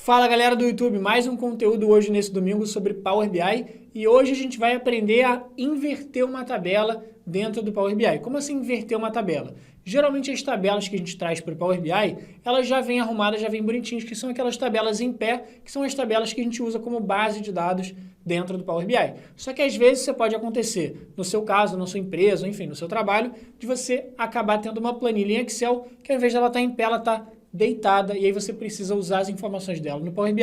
Fala galera do YouTube, mais um conteúdo hoje nesse domingo sobre Power BI e hoje a gente vai aprender a inverter uma tabela dentro do Power BI. Como assim inverter uma tabela? Geralmente as tabelas que a gente traz para o Power BI, elas já vêm arrumadas, já vêm bonitinhas, que são aquelas tabelas em pé, que são as tabelas que a gente usa como base de dados dentro do Power BI. Só que às vezes você pode acontecer, no seu caso, na sua empresa, enfim, no seu trabalho, de você acabar tendo uma planilha em Excel, que ao invés dela estar em pé, ela está deitada, e aí você precisa usar as informações dela no Power BI,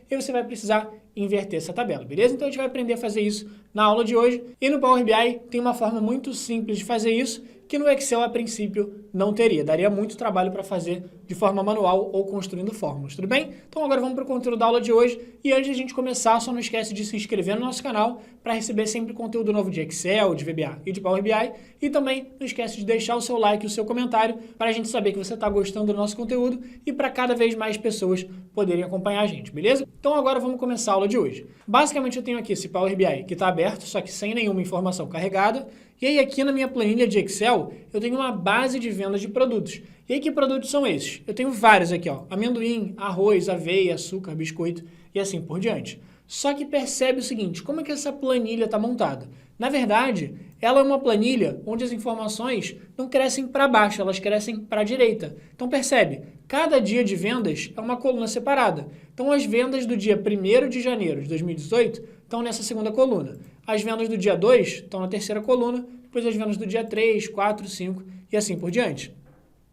e você vai precisar inverter essa tabela, beleza? Então a gente vai aprender a fazer isso na aula de hoje, e no Power BI tem uma forma muito simples de fazer isso, que no Excel, a princípio, não teria. Daria muito trabalho para fazer de forma manual ou construindo fórmulas, tudo bem? Então agora vamos para o conteúdo da aula de hoje. E antes de a gente começar, só não esquece de se inscrever no nosso canal para receber sempre conteúdo novo de Excel, de VBA e de Power BI. E também não esquece de deixar o seu like e o seu comentário para a gente saber que você está gostando do nosso conteúdo e para cada vez mais pessoas poderem acompanhar a gente, beleza? Então agora vamos começar a aula de hoje. Basicamente eu tenho aqui esse Power BI que está aberto, só que sem nenhuma informação carregada. E aí aqui na minha planilha de Excel, eu tenho uma base de vendas de produtos. E aí que produtos são esses? Eu tenho vários aqui, ó, amendoim, arroz, aveia, açúcar, biscoito e assim por diante. Só que percebe o seguinte, como é que essa planilha está montada? Na verdade, ela é uma planilha onde as informações não crescem para baixo, elas crescem para a direita. Então percebe, cada dia de vendas é uma coluna separada. Então as vendas do dia 1º de janeiro de 2018 estão nessa segunda coluna. As vendas do dia 2 estão na terceira coluna, depois as vendas do dia 3, 4, 5 e assim por diante.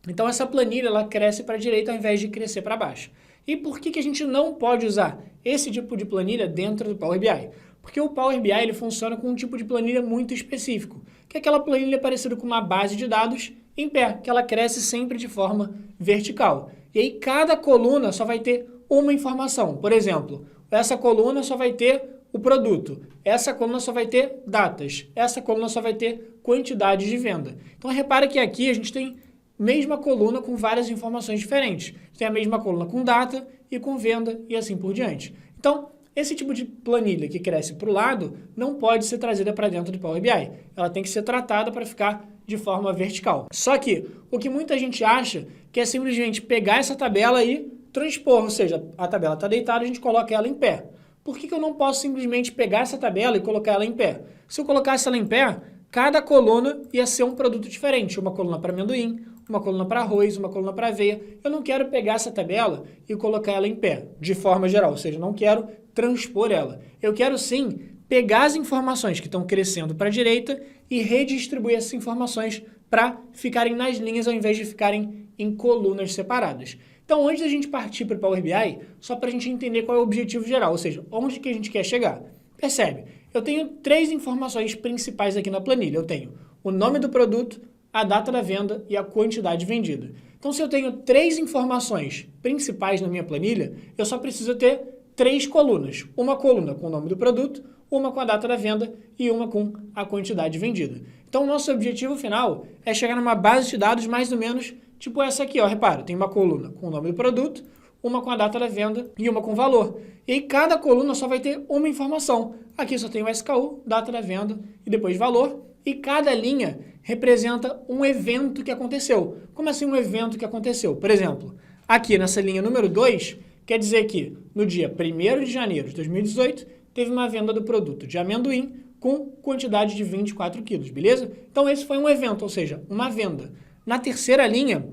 Então essa planilha ela cresce para a direita ao invés de crescer para baixo. E por que a gente não pode usar esse tipo de planilha dentro do Power BI? Porque o Power BI ele funciona com um tipo de planilha muito específico, que é aquela planilha parecida com uma base de dados em pé, que ela cresce sempre de forma vertical. E aí cada coluna só vai ter uma informação. Por exemplo, essa coluna só vai ter o produto, essa coluna só vai ter datas, essa coluna só vai ter quantidade de venda. Então repara que aqui a gente tem mesma coluna com várias informações diferentes. Tem a mesma coluna com data e com venda e assim por diante. Então, esse tipo de planilha que cresce para o lado não pode ser trazida para dentro do Power BI. Ela tem que ser tratada para ficar de forma vertical. Só que o que muita gente acha que é simplesmente pegar essa tabela e transpor, ou seja, a tabela está deitada, a gente coloca ela em pé. Por que eu não posso simplesmente pegar essa tabela e colocar ela em pé? Se eu colocasse ela em pé, cada coluna ia ser um produto diferente. Uma coluna para amendoim, uma coluna para arroz, uma coluna para aveia. Eu não quero pegar essa tabela e colocar ela em pé, de forma geral. Ou seja, não quero transpor ela. Eu quero sim pegar as informações que estão crescendo para a direita e redistribuir essas informações para ficarem nas linhas ao invés de ficarem em colunas separadas. Então, antes da gente partir para o Power BI, só para a gente entender qual é o objetivo geral, ou seja, onde que a gente quer chegar. Percebe? Eu tenho 3 informações principais aqui na planilha. Eu tenho o nome do produto, a data da venda e a quantidade vendida. Então, se eu tenho 3 informações principais na minha planilha, eu só preciso ter 3 colunas. Uma coluna com o nome do produto, uma com a data da venda e uma com a quantidade vendida. Então, o nosso objetivo final é chegar numa base de dados mais ou menos tipo essa aqui, ó. Repara, tem uma coluna com o nome do produto, uma com a data da venda e uma com valor. E aí cada coluna só vai ter uma informação. Aqui só tem o SKU, data da venda e depois valor. E cada linha representa um evento que aconteceu. Como assim um evento que aconteceu? Por exemplo, aqui nessa linha número 2, quer dizer que no dia 1º de janeiro de 2018, teve uma venda do produto de amendoim com quantidade de 24 quilos, beleza? Então esse foi um evento, ou seja, uma venda. Na terceira linha,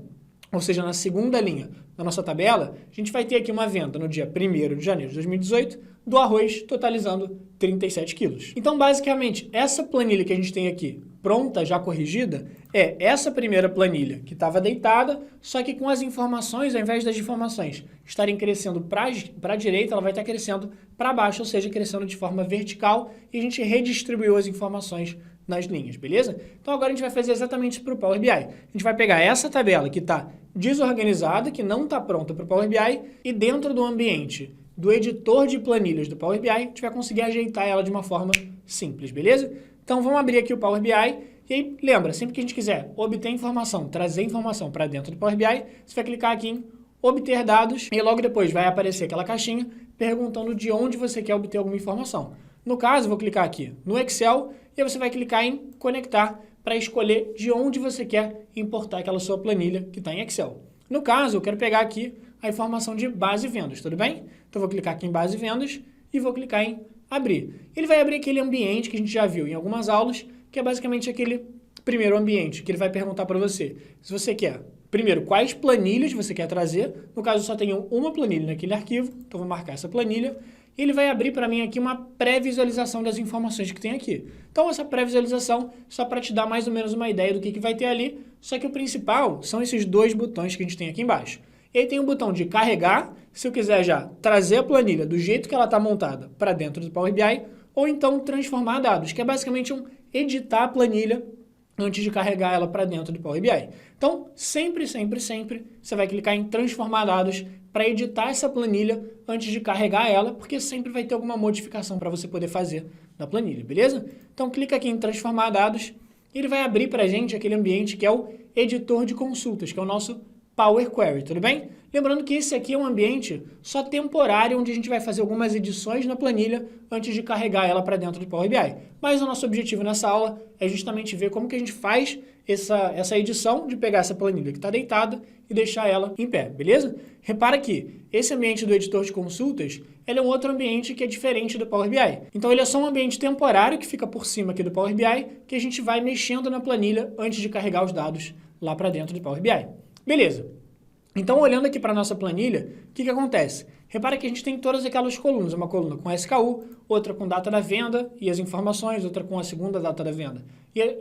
ou seja, na segunda linha da nossa tabela, a gente vai ter aqui uma venda no dia 1º de janeiro de 2018 do arroz, totalizando 37 quilos. Então, basicamente, essa planilha que a gente tem aqui, pronta, já corrigida, é essa primeira planilha que estava deitada, só que com as informações, ao invés das informações estarem crescendo para a direita, ela vai estar crescendo para baixo, ou seja, crescendo de forma vertical, e a gente redistribuiu as informações nas linhas, beleza? Então agora a gente vai fazer exatamente isso para o Power BI. A gente vai pegar essa tabela que está desorganizada, que não está pronta para o Power BI, e dentro do ambiente do editor de planilhas do Power BI, a gente vai conseguir ajeitar ela de uma forma simples, beleza? Então vamos abrir aqui o Power BI, e aí lembra, sempre que a gente quiser obter informação, trazer informação para dentro do Power BI, você vai clicar aqui em obter dados, e logo depois vai aparecer aquela caixinha perguntando de onde você quer obter alguma informação. No caso, eu vou clicar aqui no Excel, e aí você vai clicar em conectar para escolher de onde você quer importar aquela sua planilha que está em Excel. No caso, eu quero pegar aqui a informação de base vendas, tudo bem? Então, eu vou clicar aqui em base vendas e vou clicar em abrir. Ele vai abrir aquele ambiente que a gente já viu em algumas aulas, que é basicamente aquele primeiro ambiente, que ele vai perguntar para você se você quer, primeiro, quais planilhas você quer trazer. No caso, eu só tenho uma planilha naquele arquivo, então vou marcar essa planilha. E ele vai abrir para mim aqui uma pré-visualização das informações que tem aqui. Então, essa pré-visualização, só para te dar mais ou menos uma ideia do que vai ter ali, só que o principal são esses dois botões que a gente tem aqui embaixo. E aí tem o botão de carregar, se eu quiser já trazer a planilha do jeito que ela está montada para dentro do Power BI, ou então transformar dados, que é basicamente um editar a planilha antes de carregar ela para dentro do Power BI. Então, sempre, você vai clicar em transformar dados para editar essa planilha antes de carregar ela, porque sempre vai ter alguma modificação para você poder fazer na planilha, beleza? Então, clica aqui em transformar dados e ele vai abrir para a gente aquele ambiente que é o editor de consultas, que é o nosso Power Query, tudo bem? Lembrando que esse aqui é um ambiente só temporário, onde a gente vai fazer algumas edições na planilha antes de carregar ela para dentro do Power BI. Mas o nosso objetivo nessa aula é justamente ver como que a gente faz essa edição de pegar essa planilha que está deitada e deixar ela em pé, beleza? Repara que esse ambiente do editor de consultas, ele é um outro ambiente que é diferente do Power BI. Então ele é só um ambiente temporário que fica por cima aqui do Power BI, que a gente vai mexendo na planilha antes de carregar os dados lá para dentro do Power BI. Beleza. Então, olhando aqui para a nossa planilha, o que acontece? Repara que a gente tem todas aquelas colunas, uma coluna com SKU, outra com data da venda e as informações, outra com a segunda data da venda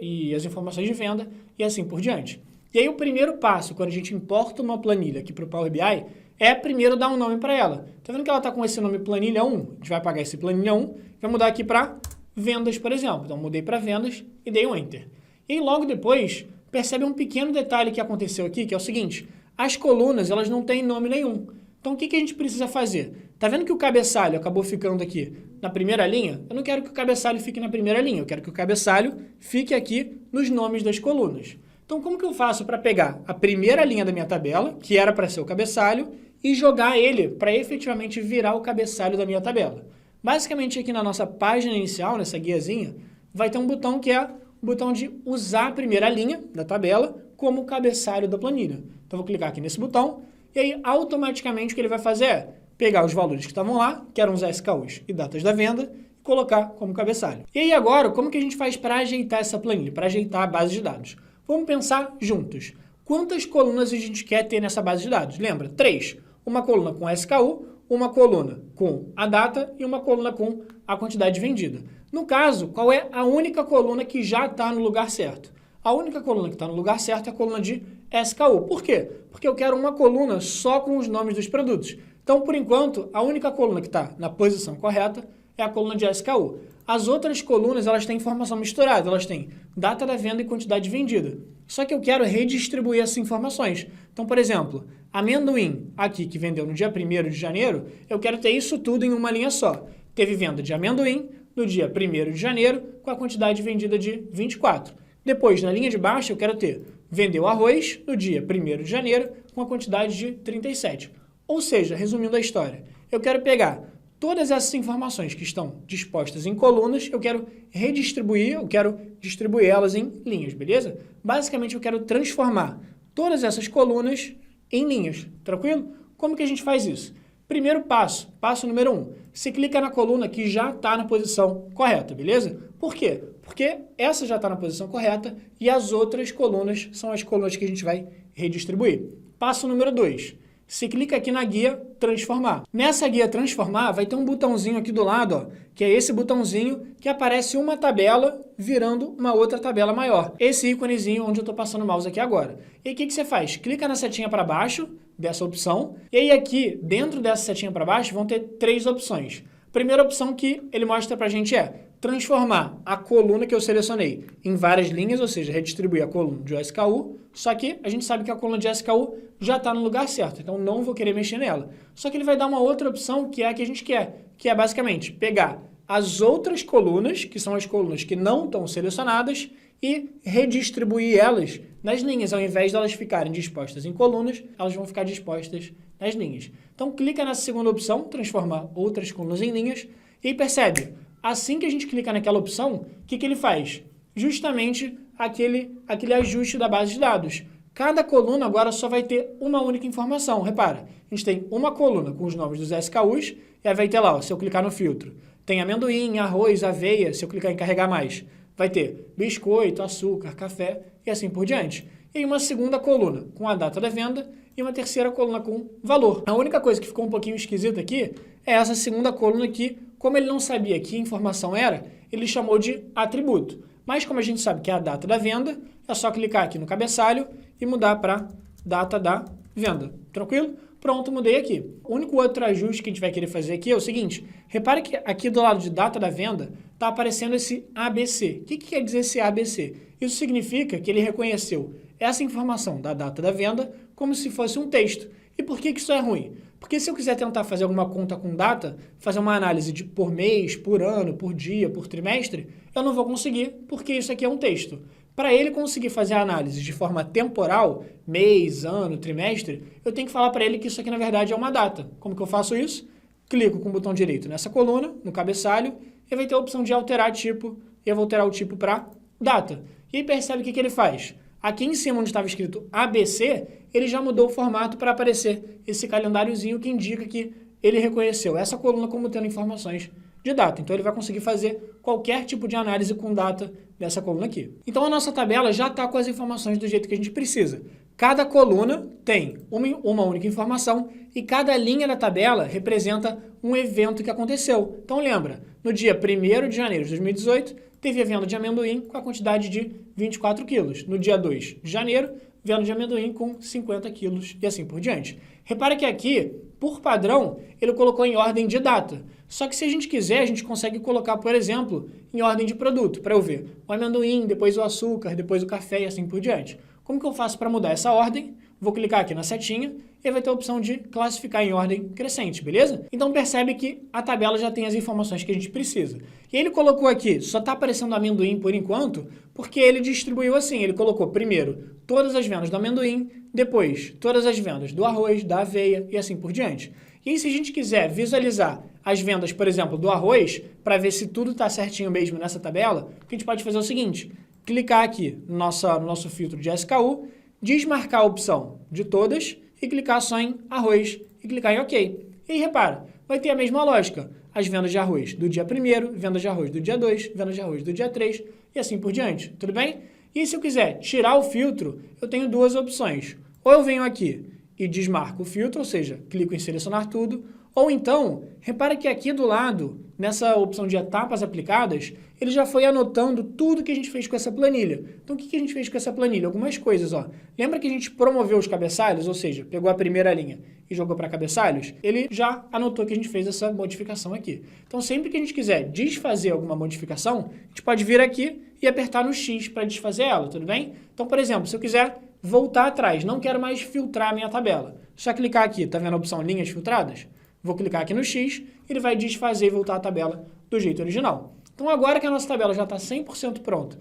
e as informações de venda e assim por diante. E aí o primeiro passo, quando a gente importa uma planilha aqui para o Power BI, é primeiro dar um nome para ela. Tá vendo que ela está com esse nome planilha 1? A gente vai apagar esse planilha 1, vai mudar aqui para vendas, por exemplo. Então, mudei para vendas e dei um Enter. E aí, logo depois, percebe um pequeno detalhe que aconteceu aqui, que é o seguinte: as colunas, elas não têm nome nenhum. Então, o que a gente precisa fazer? Tá vendo que o cabeçalho acabou ficando aqui na primeira linha? Eu não quero que o cabeçalho fique na primeira linha, eu quero que o cabeçalho fique aqui nos nomes das colunas. Então, como que eu faço para pegar a primeira linha da minha tabela, que era para ser o cabeçalho, e jogar ele para efetivamente virar o cabeçalho da minha tabela? Basicamente, aqui na nossa página inicial, nessa guiazinha, vai ter um botão que é o botão de usar a primeira linha da tabela como cabeçalho da planilha. Então, vou clicar aqui nesse botão e aí, automaticamente, o que ele vai fazer é pegar os valores que estavam lá, que eram os SKUs e datas da venda, e colocar como cabeçalho. E aí, agora, como que a gente faz para ajeitar essa planilha, para ajeitar a base de dados? Vamos pensar juntos. Quantas colunas a gente quer ter nessa base de dados? Lembra? 3. Uma coluna com SKU, uma coluna com a data e uma coluna com a quantidade vendida. No caso, qual é a única coluna que já está no lugar certo? A única coluna que está no lugar certo é a coluna de SKU. Por quê? Porque eu quero uma coluna só com os nomes dos produtos. Então, por enquanto, a única coluna que está na posição correta é a coluna de SKU. As outras colunas, elas têm informação misturada, elas têm data da venda e quantidade vendida. Só que eu quero redistribuir essas informações. Então, por exemplo, amendoim aqui que vendeu no dia 1º de janeiro, eu quero ter isso tudo em uma linha só. Teve venda de amendoim no dia 1º de janeiro com a quantidade vendida de 24. Depois, na linha de baixo, eu quero ter vendeu arroz no dia 1º de janeiro com a quantidade de 37. Ou seja, resumindo a história, eu quero pegar todas essas informações que estão dispostas em colunas, eu quero redistribuir, eu quero distribuir elas em linhas, beleza? Basicamente, eu quero transformar todas essas colunas em linhas, tranquilo? Como que a gente faz isso? Primeiro passo, passo número 1, você clica na coluna que já está na posição correta, beleza? Por quê? Porque essa já está na posição correta e as outras colunas são as colunas que a gente vai redistribuir. Passo número 2, você clica aqui na guia transformar. Nessa guia transformar vai ter um botãozinho aqui do lado, ó, que é esse botãozinho que aparece uma tabela virando uma outra tabela maior. Esse íconezinho onde eu estou passando o mouse aqui agora. E aí o que você faz? Clica na setinha para baixo dessa opção e aí aqui dentro dessa setinha para baixo vão ter 3 opções. A primeira opção que ele mostra para a gente é transformar a coluna que eu selecionei em várias linhas, ou seja, redistribuir a coluna de SKU, só que a gente sabe que a coluna de SKU já está no lugar certo, então não vou querer mexer nela. Só que ele vai dar uma outra opção que é a que a gente quer, que é basicamente pegar as outras colunas, que são as colunas que não estão selecionadas, e redistribuir elas nas linhas. Ao invés de elas ficarem dispostas em colunas, elas vão ficar dispostas nas linhas. Então, clica nessa segunda opção, transformar outras colunas em linhas, e percebe, assim que a gente clica naquela opção, o que ele faz? Justamente aquele ajuste da base de dados. Cada coluna agora só vai ter uma única informação. Repara, a gente tem uma coluna com os nomes dos SKUs, e aí vai ter lá, ó, se eu clicar no filtro, tem amendoim, arroz, aveia, se eu clicar em carregar mais, vai ter biscoito, açúcar, café e assim por diante. E uma segunda coluna com a data da venda e uma terceira coluna com valor. A única coisa que ficou um pouquinho esquisita aqui é essa segunda coluna aqui, como ele não sabia que informação era, ele chamou de atributo. Mas como a gente sabe que é a data da venda, é só clicar aqui no cabeçalho e mudar para data da venda. Tranquilo? Pronto, mudei aqui. O único outro ajuste que a gente vai querer fazer aqui é o seguinte, repare que aqui do lado de data da venda está aparecendo esse ABC. O que quer dizer esse ABC? Isso significa que ele reconheceu essa informação da data da venda como se fosse um texto. E por que isso é ruim? Porque se eu quiser tentar fazer alguma conta com data, fazer uma análise por mês, por ano, por dia, por trimestre, eu não vou conseguir, porque isso aqui é um texto. Para ele conseguir fazer a análise de forma temporal, mês, ano, trimestre, eu tenho que falar para ele que isso aqui na verdade é uma data. Como que eu faço isso? Clico com o botão direito nessa coluna, no cabeçalho, e vai ter a opção de alterar tipo, e eu vou alterar o tipo para data. E aí percebe o que ele faz? Aqui em cima, onde estava escrito ABC, ele já mudou o formato para aparecer esse calendáriozinho que indica que ele reconheceu essa coluna como tendo informações de data. Então, ele vai conseguir fazer qualquer tipo de análise com data dessa coluna aqui. Então, a nossa tabela já está com as informações do jeito que a gente precisa. Cada coluna tem uma única informação e cada linha da tabela representa um evento que aconteceu. Então, lembra, no dia 1º de janeiro de 2018, teve a venda de amendoim com a quantidade de 24 quilos. No dia 2 de janeiro, venda de amendoim com 50 quilos e assim por diante. Repara que aqui, por padrão, ele colocou em ordem de data. Só que se a gente quiser, a gente consegue colocar, por exemplo, em ordem de produto, para eu ver o amendoim, depois o açúcar, depois o café e assim por diante. Como que eu faço para mudar essa ordem? Vou clicar aqui na setinha e vai ter a opção de classificar em ordem crescente, beleza? Então percebe que a tabela já tem as informações que a gente precisa. E ele colocou aqui, só está aparecendo amendoim por enquanto, porque ele distribuiu assim, ele colocou primeiro todas as vendas do amendoim, depois todas as vendas do arroz, da aveia e assim por diante. E aí, se a gente quiser visualizar as vendas, por exemplo, do arroz, para ver se tudo está certinho mesmo nessa tabela, o que a gente pode fazer é o seguinte, clicar aqui no nosso filtro de SKU, desmarcar a opção de todas e clicar só em arroz e clicar em OK. E aí, repara, vai ter a mesma lógica. As vendas de arroz do dia 1º, vendas de arroz do dia 2, vendas de arroz do dia 3 e assim por diante. Tudo bem? E se eu quiser tirar o filtro, eu tenho duas opções. Ou eu venho aqui e desmarco o filtro, ou seja, clico em selecionar tudo, ou então, repara que aqui do lado, nessa opção de etapas aplicadas, ele já foi anotando tudo que a gente fez com essa planilha. Então, o que a gente fez com essa planilha? Algumas coisas, ó. Lembra que a gente promoveu os cabeçalhos, ou seja, pegou a primeira linha e jogou para cabeçalhos? Ele já anotou que a gente fez essa modificação aqui. Então, sempre que a gente quiser desfazer alguma modificação, a gente pode vir aqui e apertar no X para desfazer ela, tudo bem? Então, por exemplo, se eu quiser voltar atrás, não quero mais filtrar a minha tabela, só clicar aqui, tá vendo a opção linhas filtradas? Vou clicar aqui no X, ele vai desfazer e voltar a tabela do jeito original. Então, agora que a nossa tabela já está 100% pronta,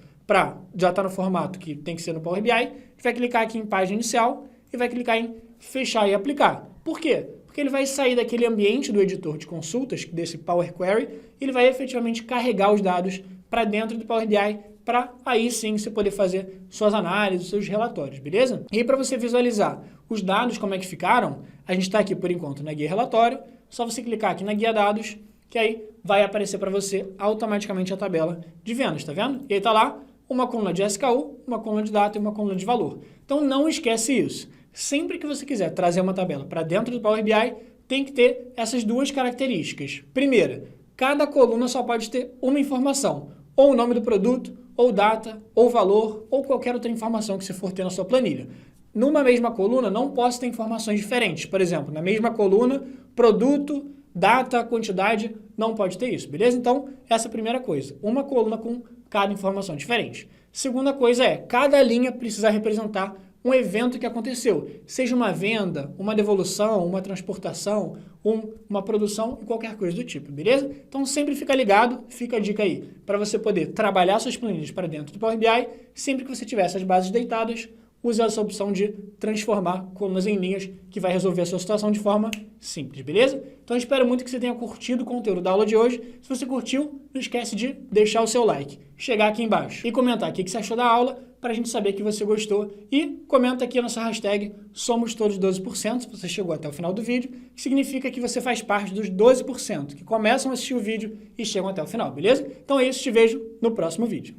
já está no formato que tem que ser no Power BI, a gente vai clicar aqui em página inicial e vai clicar em fechar e aplicar. Por quê? Porque ele vai sair daquele ambiente do editor de consultas, desse Power Query, e ele vai efetivamente carregar os dados para dentro do Power BI, para aí sim você poder fazer suas análises, seus relatórios, beleza? E para você visualizar os dados, como é que ficaram, a gente está aqui por enquanto na guia relatório, só você clicar aqui na guia dados, que aí vai aparecer para você automaticamente a tabela de vendas, tá vendo? E aí tá lá uma coluna de SKU, uma coluna de data e uma coluna de valor. Então não esquece isso. Sempre que você quiser trazer uma tabela para dentro do Power BI, tem que ter essas duas características. Primeira, cada coluna só pode ter uma informação, ou o nome do produto, ou data, ou valor, ou qualquer outra informação que você for ter na sua planilha. Numa mesma coluna, não posso ter informações diferentes. Por exemplo, na mesma coluna, produto, data, quantidade, não pode ter isso, beleza? Então, essa é a primeira coisa. Uma coluna com cada informação diferente. Segunda coisa é, cada linha precisa representar um evento que aconteceu, seja uma venda, uma devolução, uma transportação, uma produção e qualquer coisa do tipo, beleza? Então sempre fica ligado, fica a dica aí, para você poder trabalhar suas planilhas para dentro do Power BI, sempre que você tiver essas bases deitadas, use essa opção de transformar colunas em linhas, que vai resolver a sua situação de forma simples, beleza? Então eu espero muito que você tenha curtido o conteúdo da aula de hoje. Se você curtiu, não esquece de deixar o seu like, chegar aqui embaixo e comentar o que você achou da aula, para a gente saber que você gostou. E comenta aqui a nossa hashtag SomosTodos12%, se você chegou até o final do vídeo, que significa que você faz parte dos 12% que começam a assistir o vídeo e chegam até o final, beleza? Então é isso, te vejo no próximo vídeo.